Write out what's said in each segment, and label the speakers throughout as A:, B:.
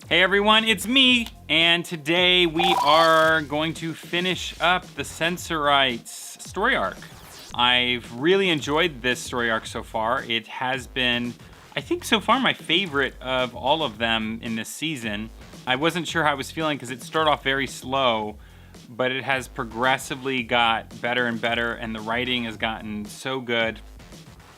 A: Hey everyone, it's me, and today we are going to finish up the Sensorite story arc. I've really enjoyed this story arc so far. It has been, I think so far, my favorite of all of them in this season. I wasn't sure how I was feeling because it started off very slow, but it has progressively got better and better, and the writing has gotten so good.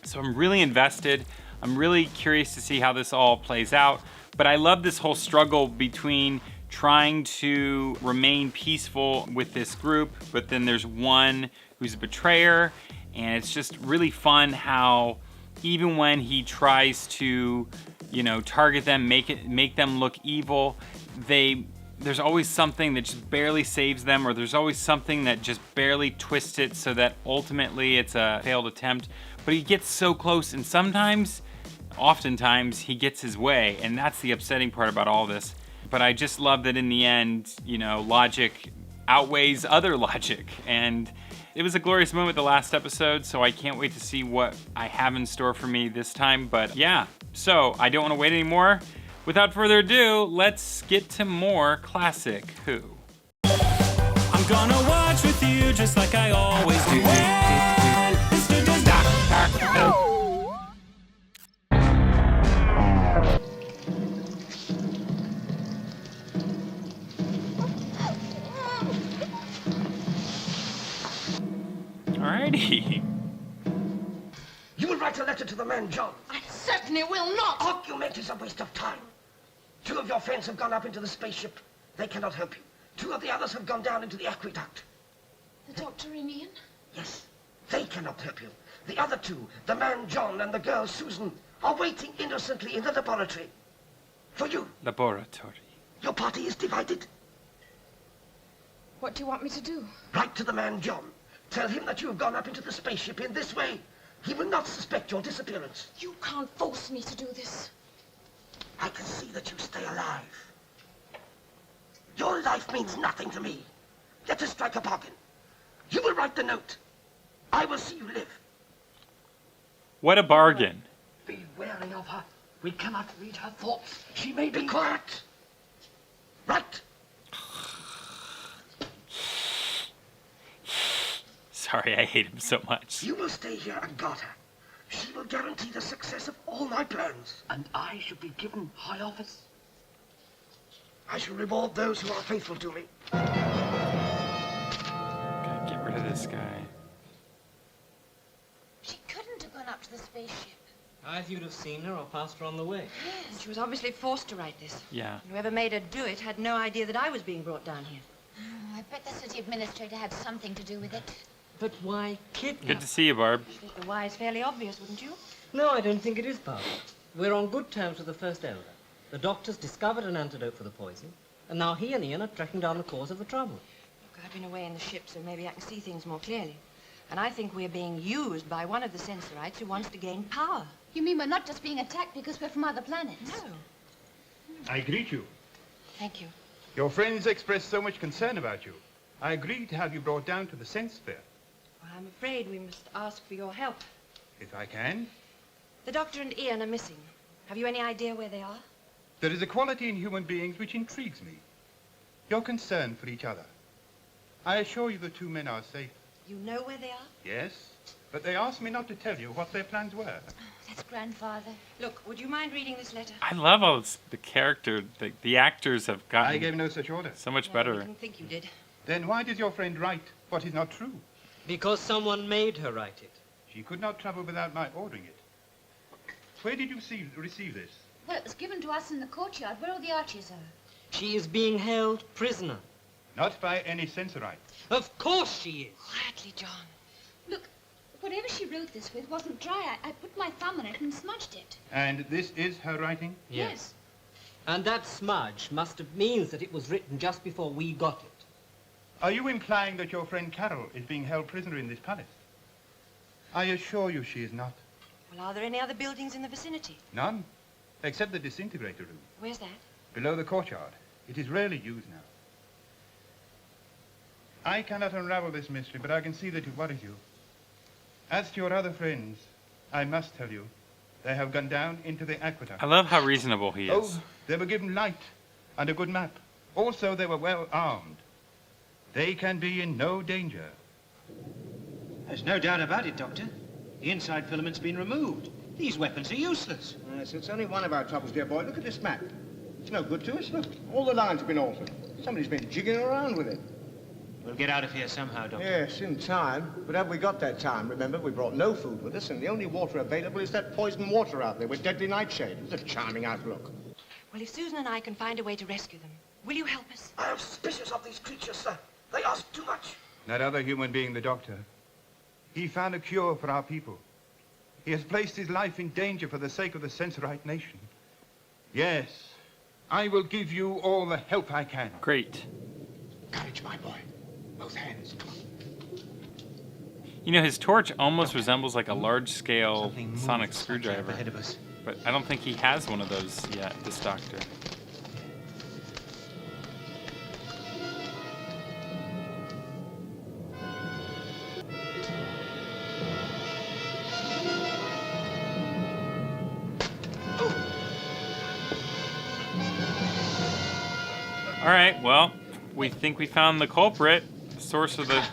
A: So I'm really invested. I'm really curious to see how this all plays out. But I love this whole struggle between trying to remain peaceful with this group, but then there's one who's a betrayer, and it's just really fun how even when he tries to, target them, make them look evil, there's always something that just barely saves them, or there's always something that just barely twists it so that ultimately it's a failed attempt. But he gets so close, and oftentimes he gets his way, and that's the upsetting part about all this. But I just love that in the end, logic outweighs other logic, and it was a glorious moment the last episode, so I can't wait to see what I have in store for me this time. But yeah, so I don't want to wait anymore. Without further ado, let's get to more Classic Who.
B: I'm gonna watch with you just like I always do.
A: Alrighty.
C: You will write a letter to the man, John.
D: I certainly will not.
C: Argument is a waste of time. 2 of your friends have gone up into the spaceship. They cannot help you. 2 of the others have gone down into the aqueduct.
D: The doctor and Ian?
C: Yes, they cannot help you. The other 2, the man, John, and the girl, Susan, are waiting innocently in the laboratory. For you.
A: Laboratory.
C: Your party is divided.
D: What do you want me to do?
C: Write to the man, John. Tell him that you have gone up into the spaceship in this way. He will not suspect your disappearance.
D: You can't force me to do this.
C: I can see that you stay alive. Your life means nothing to me. Let us strike a bargain. You will write the note. I will see you live.
A: What a bargain.
C: Be wary of her. We cannot read her thoughts. She may be quiet. Right.
A: Sorry, I hate him so much.
C: You will stay here and guard her. She will guarantee the success of all my plans. And I shall be given high office. I shall reward those who are faithful to me.
A: Gotta get rid of this guy.
D: She couldn't have gone up to the spaceship.
E: Either you'd have seen her or passed her on the way.
D: Yes.
F: She was obviously forced to write this.
A: Yeah.
F: Whoever made her do it had no idea that I was being brought down here.
D: Oh, I bet the city administrator had something to do with it.
E: But why kidnap?
A: Good to see you, Barb.
F: I think the why is fairly obvious, wouldn't you?
E: No, I don't think it is, Bob. We're on good terms with the First Elder. The doctor's discovered an antidote for the poison, and now he and Ian are tracking down the cause of the trouble.
F: Look, I've been away in the ship, so maybe I can see things more clearly. And I think we're being used by one of the Sensorites who wants to gain power.
D: You mean we're not just being attacked because we're from other planets?
F: No.
G: I greet you.
F: Thank you.
G: Your friends expressed so much concern about you. I agreed to have you brought down to the Sense Sphere.
F: Well, I'm afraid we must ask for your help.
G: If I can.
F: The doctor and Ian are missing. Have you any idea where they are?
G: There is a quality in human beings which intrigues me. Your concern for each other. I assure you the 2 men are safe.
F: You know where they are?
G: Yes, but they asked me not to tell you what their plans were.
D: Oh, that's Grandfather.
F: Look, would you mind reading this letter?
A: I love all this, the character, the actors have gotten
G: I gave no such order.
A: so much
F: I
A: better.
F: didn't think you did.
G: Then why does your friend write what is not true?
E: Because someone made her write it.
G: She could not travel without my ordering it. Where did you receive this?
D: Well, it was given to us in the courtyard where all the arches are.
E: She is being held prisoner.
G: Not by any Sensorite.
E: Of course she is.
F: Quietly, John.
D: Look, whatever she wrote this with wasn't dry. I put my thumb on it and smudged it.
G: And this is her writing?
D: Yes.
E: And that smudge means that it was written just before we got it.
G: Are you implying that your friend Carol is being held prisoner in this palace? I assure you she is not.
F: Well, are there any other buildings in the vicinity?
G: None, except the disintegrator room.
F: Where's that?
G: Below the courtyard. It is rarely used now. I cannot unravel this mystery, but I can see that it worries you. As to your other friends, I must tell you, they have gone down into the aqueduct.
A: I love how reasonable he is.
G: Oh, they were given light and a good map. Also, they were well armed. They can be in no danger.
H: There's no doubt about it, Doctor. The inside filament's been removed. These weapons are useless.
I: Yes, it's only one of our troubles, dear boy. Look at this map. It's no good to us. Look, all the lines have been altered. Somebody's been jigging around with it.
H: We'll get out of here somehow, Doctor.
I: Yes, in time. But have we got that time? Remember, we brought no food with us, and the only water available is that poisoned water out there with deadly nightshade. It's a charming outlook.
F: Well, if Susan and I can find a way to rescue them, will you help us?
C: I am suspicious of these creatures, sir. They ask too much.
G: That other human being, the doctor, he found a cure for our people. He has placed his life in danger for the sake of the Sensorite nation. Yes, I will give you all the help I can.
A: Great.
I: Courage, my boy. Both hands. Come on.
A: You know, his torch almost resembles like a large-scale
H: Something moved
A: sonic
H: up
A: screwdriver.
H: ahead of us.
A: But I don't think he has one of those yet, this doctor. All right, well, we think we found the culprit, the source of the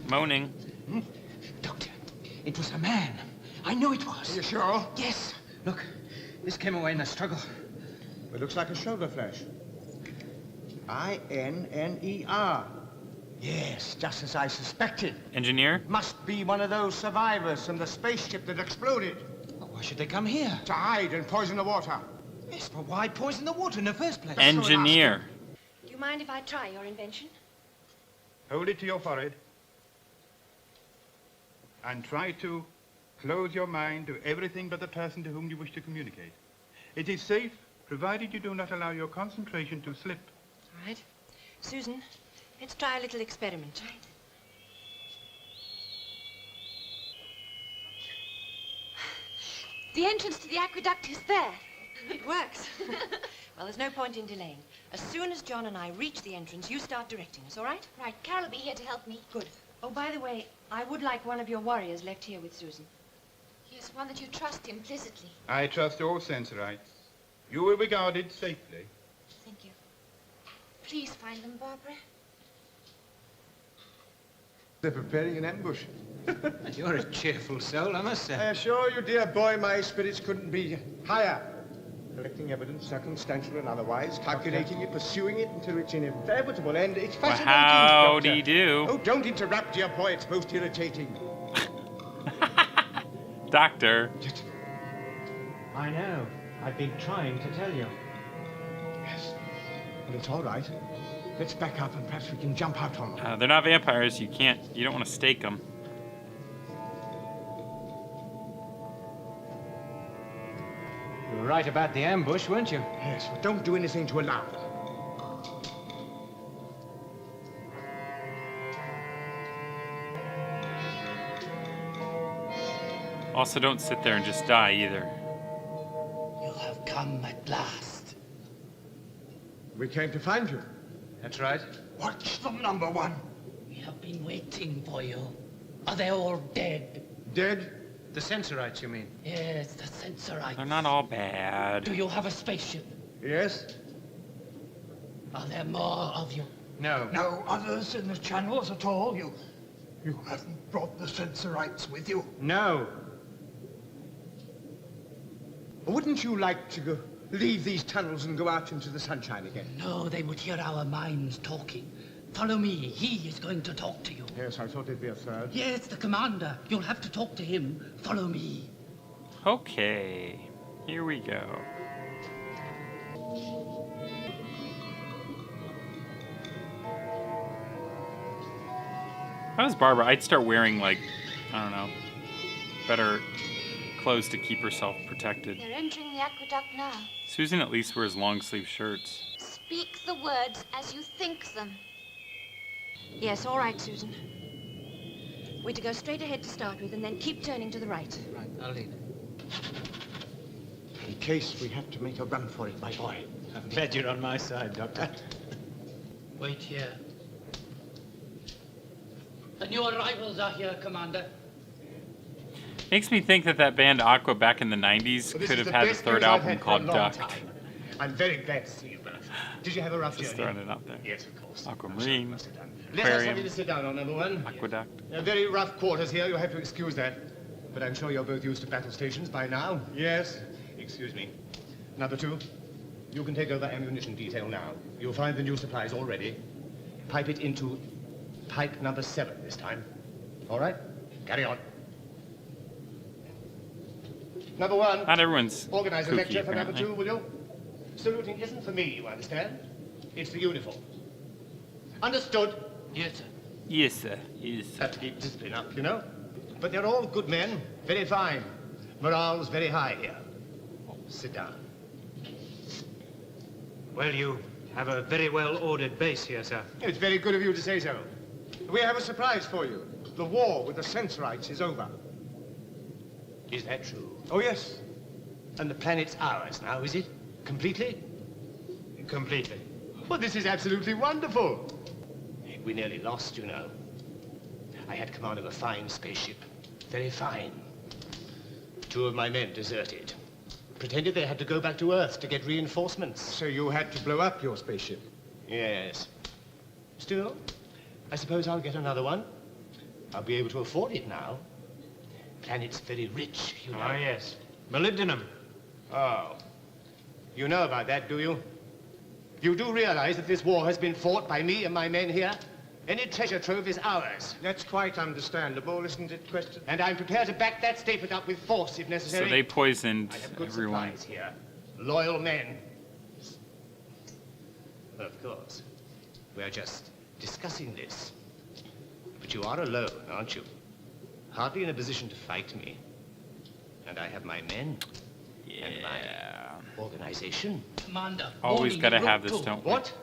A: moaning.
H: Doctor, it was a man. I know it was.
I: Are you sure?
H: Yes. Look, this came away in a struggle.
I: It looks like a shoulder flash. I-N-N-E-R. Yes, just as I suspected.
A: Engineer?
I: Must be one of those survivors from the spaceship that exploded.
H: Well, why should they come here?
I: To hide and poison the water.
H: Yes, but why poison the water in the first place?
A: Engineer.
F: Do you mind if I try your invention?
G: Hold it to your forehead. And try to close your mind to everything but the person to whom you wish to communicate. It is safe, provided you do not allow your concentration to slip.
F: All right. Susan, let's try a little experiment.
D: The entrance to the aqueduct is there.
F: It works. Well, there's no point in delaying. As soon as John and I reach the entrance, you start directing us, all right?
D: Right, Carol will be here to help me.
F: Good. Oh, by the way, I would like one of your warriors left here with Susan.
D: Yes, one that you trust implicitly.
G: I trust all Sensorites. You will be guarded safely.
D: Thank you. Please find them, Barbara.
I: They're preparing an ambush.
H: You're a cheerful soul, I must say.
I: I assure you, dear boy, my spirits couldn't be higher. Collecting evidence, circumstantial and otherwise, calculating it, pursuing it until its inevitable end. It's
A: Well,
I: fascinating,
A: howdy
I: Doctor.
A: do.
I: Oh, don't interrupt, dear boy. It's most irritating.
A: Doctor.
H: I know. I've been trying to tell you.
I: Yes. Well, it's all right. Let's back up and perhaps we can jump out on them.
A: They're not vampires. You don't want to stake them.
H: You were right about the ambush, weren't you?
I: Yes, but don't do anything to alarm them.
A: Also, don't sit there and just die either.
J: You have come at last.
I: We came to find you.
H: That's right.
J: Watch them, number one. We have been waiting for you. Are they all dead?
I: Dead?
H: The Sensorites, you mean?
J: Yes, the Sensorite.
A: They're not all bad.
J: Do you have a spaceship?
I: Yes.
J: Are there more of you?
H: No.
J: No others in the channels at all? You haven't brought the Sensorites with you?
H: No.
I: Wouldn't you like to go leave these tunnels and go out into the sunshine again?
J: No, they would hear our minds talking. Follow me. He is going to talk to you.
I: Yes, I thought there'd be a third.
J: Yes, the commander. You'll have to talk to him. Follow me.
A: Okay. Here we go. If I was Barbara, I'd start wearing, like, I don't know, better clothes to keep herself protected.
D: They're entering the aqueduct now.
A: Susan at least wears long sleeve shirts.
D: Speak the words as you think them.
F: Yes, all right, Susan. We're to go straight ahead to start with and then keep turning to the right.
H: Right, I'll lead.
I: In case we have to make a run for it, my boy.
H: I'm glad you're on my side, Doctor.
J: Wait here. The new arrivals are here, Commander.
A: Makes me think that band Aqua back in the 90s
I: Well, this
A: could
I: is
A: have
I: the
A: had a
I: best
A: third
I: news I've
A: album
I: had for a
A: called
I: long
A: Duck.
I: time. I'm very glad to see you both. Did you have a rough
A: Just
I: journey?
A: throwing it out there.
I: Yes, of course.
A: Aquamarine,
I: Let us have
A: aquarium,
I: you to sit down on number one.
A: aqueduct.
I: Very rough quarters here, you'll have to excuse that. But I'm sure you're both used to battle stations by now. Yes. Excuse me. Number two, you can take over ammunition detail now. You'll find the new supplies all ready. Pipe it into pipe number 7 this time. All right? Carry on. Number one.
A: Not everyone's
I: Organize a
A: kooky,
I: lecture for number
A: apparently.
I: 2, will you? Saluting isn't for me, you understand? It's the uniform. Understood?
J: Yes, sir.
A: Yes, sir. Yes, sir.
I: Have to keep discipline up, you know? But they're all good men, very fine. Morale's very high here. Sit down.
H: Well, you have a very well-ordered base here, sir.
I: It's very good of you to say so. We have a surprise for you. The war with the Sensorites is over. Is that true? Oh, yes. And the planet's ours now, is it? Completely?
H: Completely.
I: Well, this is absolutely wonderful. We nearly lost, you know. I had command of a fine spaceship. Very fine. 2 of my men deserted. Pretended they had to go back to Earth to get reinforcements. So you had to blow up your spaceship? Yes. Still, I suppose I'll get another one. I'll be able to afford it now. Planet's very rich, you know.
H: Ah, yes. Molybdenum.
I: Oh. You know about that, do you? You do realize that this war has been fought by me and my men here? Any treasure trove is ours. That's quite understandable, isn't it, Question? And I'm prepared to back that statement up with force if necessary.
A: So they poisoned
I: I have good
A: everyone.
I: supplies here. Loyal men. Of course. We're just discussing this. But you are alone, aren't you? Hardly in a position to fight me. And I have my men.
A: Yeah.
I: And my organization.
J: Commander.
A: Always
J: warning
A: gotta
J: you
A: have
J: wrote
A: this,
J: to-
A: don't we?
I: What?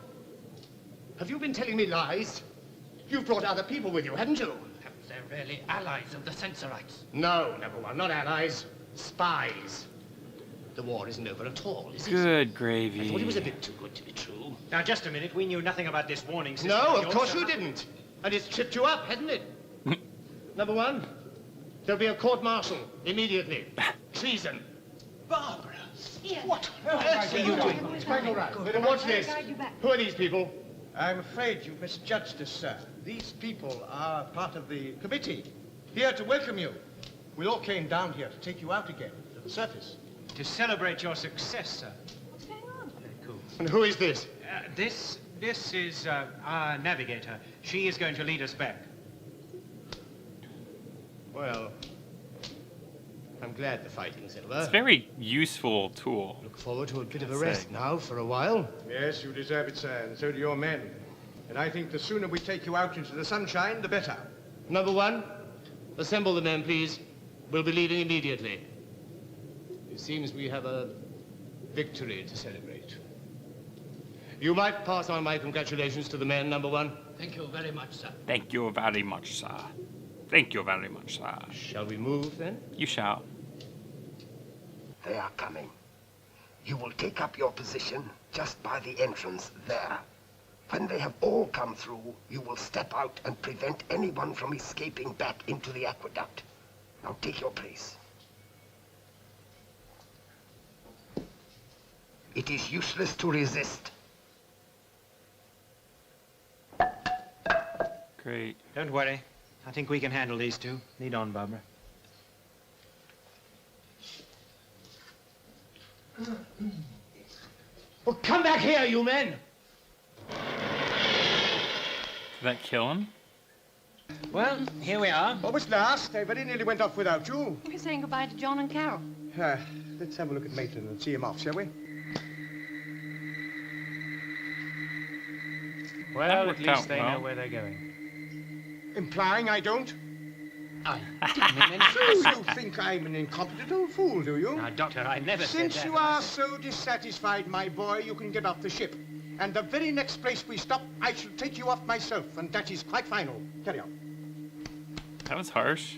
I: Have you been telling me lies? You've brought other people with you, haven't you?
J: They're really allies of the Sensorites.
I: No, number one, not allies. Spies. The war isn't over at all, is it?
A: Good
I: I
A: gravy.
I: thought it was a bit too good to be true.
H: Now, just a minute. We knew nothing about this warning system.
I: No,
H: We
I: of course
H: also-
I: you didn't. And it's tripped you up, hasn't it? Number one, there'll be a court-martial immediately. Treason.
J: Barbara.
I: What on earth are you doing? It's quite all right. Then watch this. Who are these people?
K: I'm afraid you've misjudged us, sir. These people are part of the committee, here to welcome you. We all came down here to take you out again, to the surface.
H: To celebrate your success, sir.
D: What's going on?
H: Very cool.
I: And who is this?
H: This is our navigator. She is going to lead us back.
I: Well, I'm glad the fighting's over.
A: It's a very useful tool.
I: Look forward to a bit of a
A: I'd
I: rest
A: say.
I: now for a while.
K: Yes, you deserve it, sir, and so do your men. And I think the sooner we take you out into the sunshine, the better.
I: Number one, assemble the men, please. We'll be leaving immediately. It seems we have a victory to celebrate. You might pass on my congratulations to the men, number one.
J: Thank you very much, sir.
A: Thank you very much, sir. Thank you very much, sir.
I: Shall we move, then?
A: You shall.
C: They are coming. You will take up your position just by the entrance there. When they have all come through, you will step out and prevent anyone from escaping back into the aqueduct. Now take your place. It is useless to resist.
A: Great.
H: Don't worry. I think we can handle these two. Lead on, Barbara.
I: Well, come back here, you men!
A: Did that kill him?
H: Well, here we are.
K: What was last? I very nearly went off without you.
F: We're saying goodbye to John and Carol.
K: Let's have a look at Maitland and see him off, shall we?
A: That
H: Well, at
A: worked
H: least
A: out
H: they
A: well.
H: know where they're going.
K: Implying I don't?
J: I didn't mean any
K: So you think I'm an incompetent old fool, do you?
H: Now, Doctor, I never said
K: Since
H: that.
K: you are so dissatisfied, my boy, you can get off the ship. And the very next place we stop, I shall take you off myself, and that is quite final. Carry on.
A: That was harsh.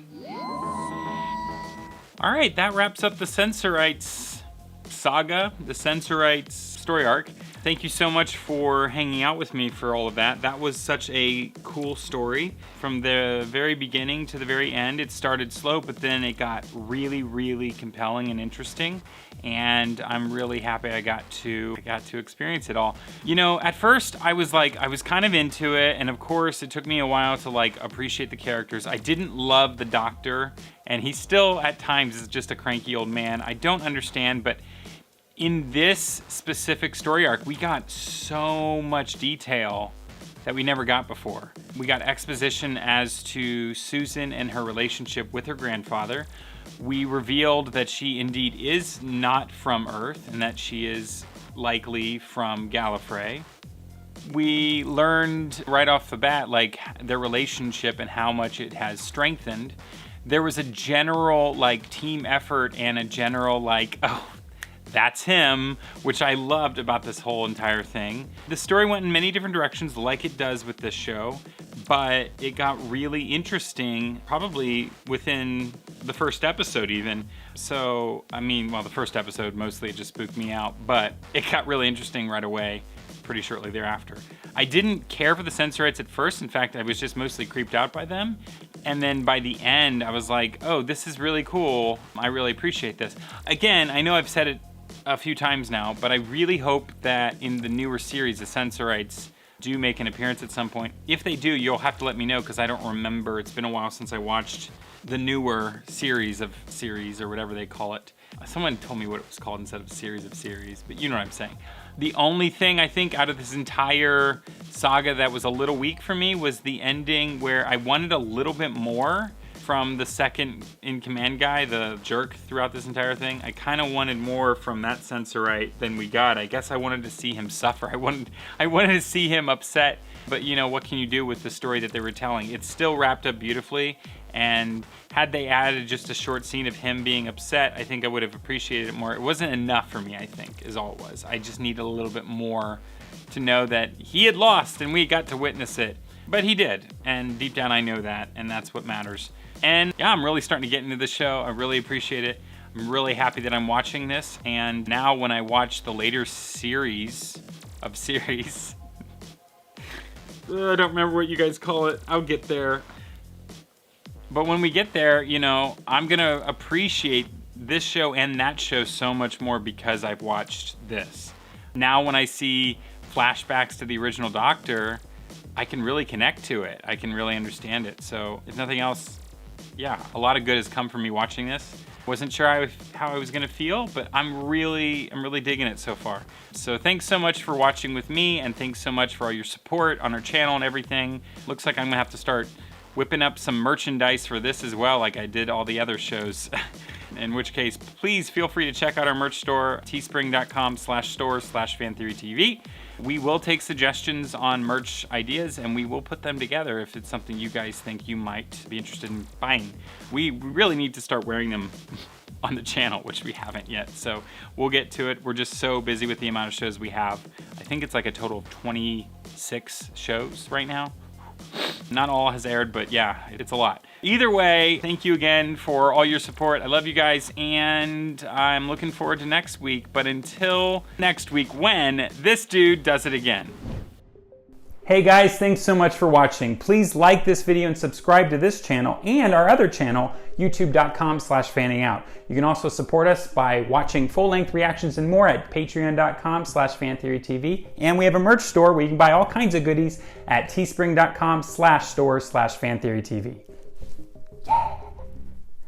A: All right, that wraps up the Sensorites saga, the Sensorites story arc. thank you so much for hanging out with me for all of that. That was such a cool story. From the very beginning to the very end, it started slow, but then it got really, really compelling and interesting. And I'm really happy I got to experience it all. You know, at first I was kind of into it, and of course it took me a while to like appreciate the characters. I didn't love the Doctor, and he still at times is just a cranky old man. I don't understand, but in this specific story arc, we got so much detail that we never got before. We got exposition as to Susan and her relationship with her grandfather. We revealed that she indeed is not from Earth and that she is likely from Gallifrey. We learned right off the bat, like, their relationship and how much it has strengthened. There was a general, like, team effort and a general, like, oh, that's him, which I loved about this whole entire thing. The story went in many different directions like it does with this show, but it got really interesting probably within the first episode even. So, I mean, well, the first episode mostly it just spooked me out, but it got really interesting right away, pretty shortly thereafter. I didn't care for the Sensorites at first. In fact, I was just mostly creeped out by them. And then by the end, I was like, oh, this is really cool. I really appreciate this. Again, I know I've said it a few times now, but I really hope that in the newer series, the Sensorites do make an appearance at some point. If they do, you'll have to let me know, because I don't remember. It's been a while since I watched the newer series or whatever they call it. Someone told me what it was called instead of series, but you know what I'm saying. The only thing I think out of this entire saga that was a little weak for me was the ending, where I wanted a little bit more from the second in command guy, the jerk, throughout this entire thing. I kind of wanted more from that Sensorite than we got. I guess I wanted to see him suffer. I wanted to see him upset, but you know, what can you do with the story that they were telling? It's still wrapped up beautifully, and had they added just a short scene of him being upset, I think I would have appreciated it more. It wasn't enough for me, I think, is all it was. I just needed a little bit more to know that he had lost and we got to witness it. But he did, and deep down I know that, and that's what matters. And yeah, I'm really starting to get into the show. I really appreciate it. I'm really happy that I'm watching this. And now when I watch the later series of series, I don't remember what you guys call it. I'll get there. But when we get there, you know, I'm gonna appreciate this show and that show so much more because I've watched this. Now when I see flashbacks to the original Doctor, I can really connect to it. I can really understand it. So if nothing else, yeah, a lot of good has come from me watching this. Wasn't sure how I was gonna feel, but I'm really digging it so far. So thanks so much for watching with me, and thanks so much for all your support on our channel and everything. Looks like I'm gonna have to start whipping up some merchandise for this as well, like I did all the other shows. In which case, please feel free to check out our merch store, teespring.com/store/fantheorytv. We will take suggestions on merch ideas, and we will put them together if it's something you guys think you might be interested in buying. We really need to start wearing them on the channel, which we haven't yet, so we'll get to it. We're just so busy with the amount of shows we have. I think it's like a total of 26 shows right now. Not all has aired, but yeah, it's a lot. Either way, thank you again for all your support. I love you guys, and I'm looking forward to next week. But until next week, when this dude does it again. Hey guys, thanks so much for watching. Please like this video and subscribe to this channel and our other channel, youtube.com/fanningout. You can also support us by watching full-length reactions and more at patreon.com/fantheorytv. And we have a merch store where you can buy all kinds of goodies at teespring.com/store/fantheorytv.